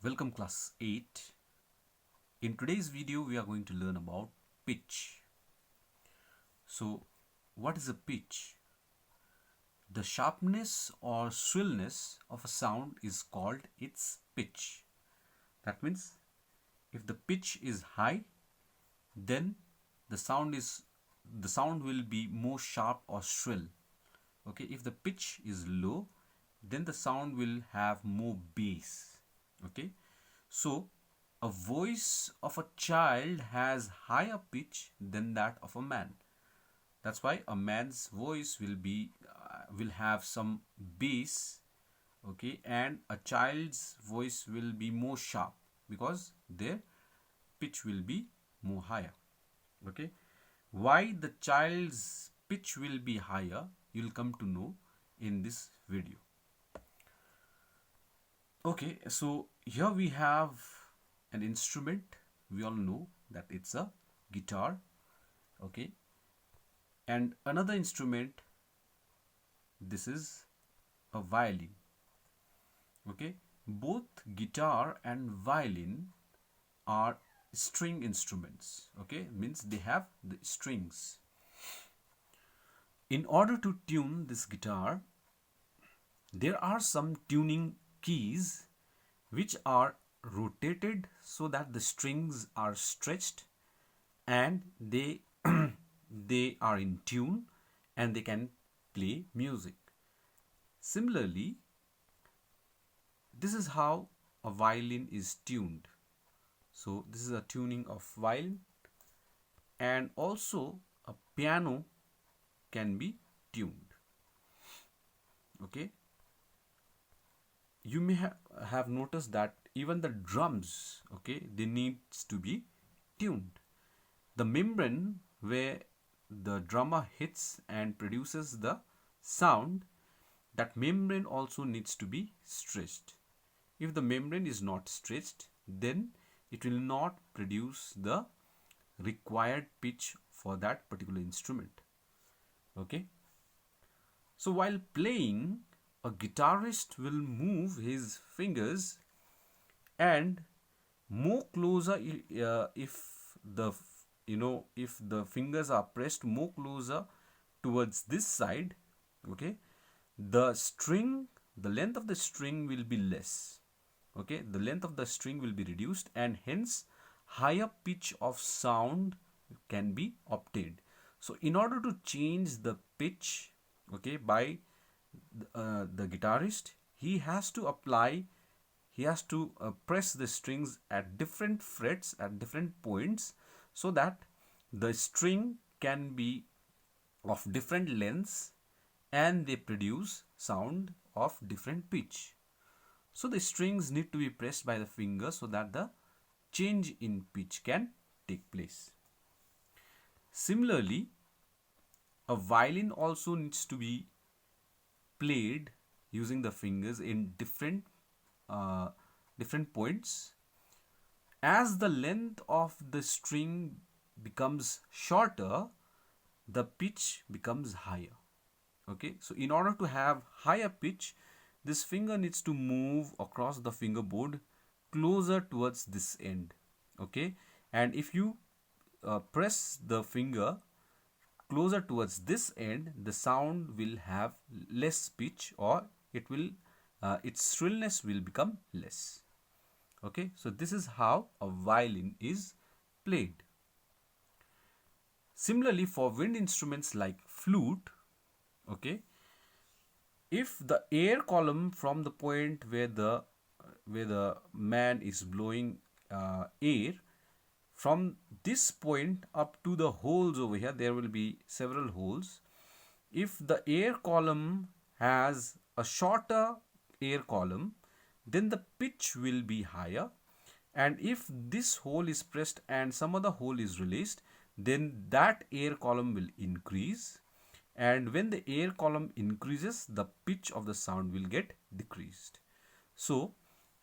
Welcome class 8. In today's video we are going to learn about pitch. So what is a pitch? The sharpness or shrillness of a sound is called its pitch. That means if the pitch is high, then the sound will be more sharp or shrill. Okay, if the pitch is low, then the sound will have more bass. Okay, so a voice of a child has higher pitch than that of a man. That's why a man's voice will have some bass, okay, and a child's voice will be more sharp because their pitch will be more higher. Okay, why the child's pitch will be higher, you'll come to know in this video. Okay, so here we have an instrument. We all know that it's a guitar. Okay, and another instrument, this is a violin. Okay, both guitar and violin are string instruments. Okay, means they have the strings. In order to tune this guitar, there are some tuning keys which are rotated so that the strings are stretched and they they are in tune and they can play music. Similarly, this is how a violin is tuned. So this is a tuning of violin, and also a piano can be tuned. Okay, you may have noticed that even the drums, okay, they needs to be tuned. The membrane where the drummer hits and produces the sound, that membrane also needs to be stretched. If the membrane is not stretched, then it will not produce the required pitch for that particular instrument. Okay, so while playing, a guitarist will move his fingers and more closer, if the if the fingers are pressed more closer towards this side, okay, the length of the string will be less. Okay, the length of the string will be reduced, and hence higher pitch of sound can be obtained. So in order to change the pitch, okay, by the guitarist, he has to press the strings at different frets at different points so that the string can be of different lengths and they produce sound of different pitch. So the strings need to be pressed by the finger so that the change in pitch can take place. Similarly, a violin also needs to be played using the fingers in different points. As the length of the string becomes shorter, the pitch becomes higher. Okay, so in order to have higher pitch, this finger needs to move across the fingerboard closer towards this end. Okay, and if you press the finger closer towards this end, the sound will have less pitch, or its shrillness will become less. Okay, so this is how a violin is played. Similarly, for wind instruments like flute, okay, if the air column from the point where the man is blowing air, from this point up to the holes over here, there will be several holes. If the air column has a shorter air column, then the pitch will be higher, and if this hole is pressed and some other hole is released, then that air column will increase, and when the air column increases, the pitch of the sound will get decreased. So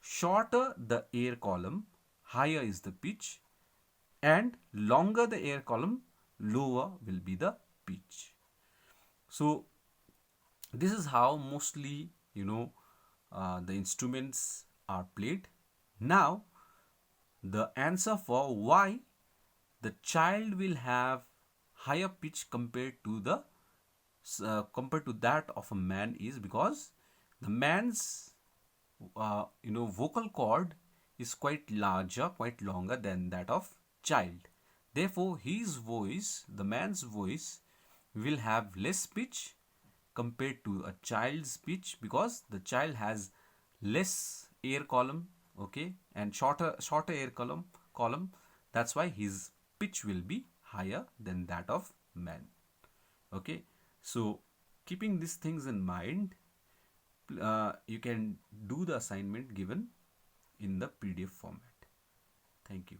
shorter the air column, higher is the pitch, and longer the air column, lower will be the pitch. So this is how mostly the instruments are played. Now, the answer for why the child will have higher pitch compared to that of a man is because the man's vocal cord is quite larger, quite longer than that of child. Therefore, his voice, the man's voice, will have less pitch compared to a child's pitch because the child has less air column, okay, and shorter air column. That's why his pitch will be higher than that of man. Okay, so keeping these things in mind, you can do the assignment given in the PDF format. Thank you.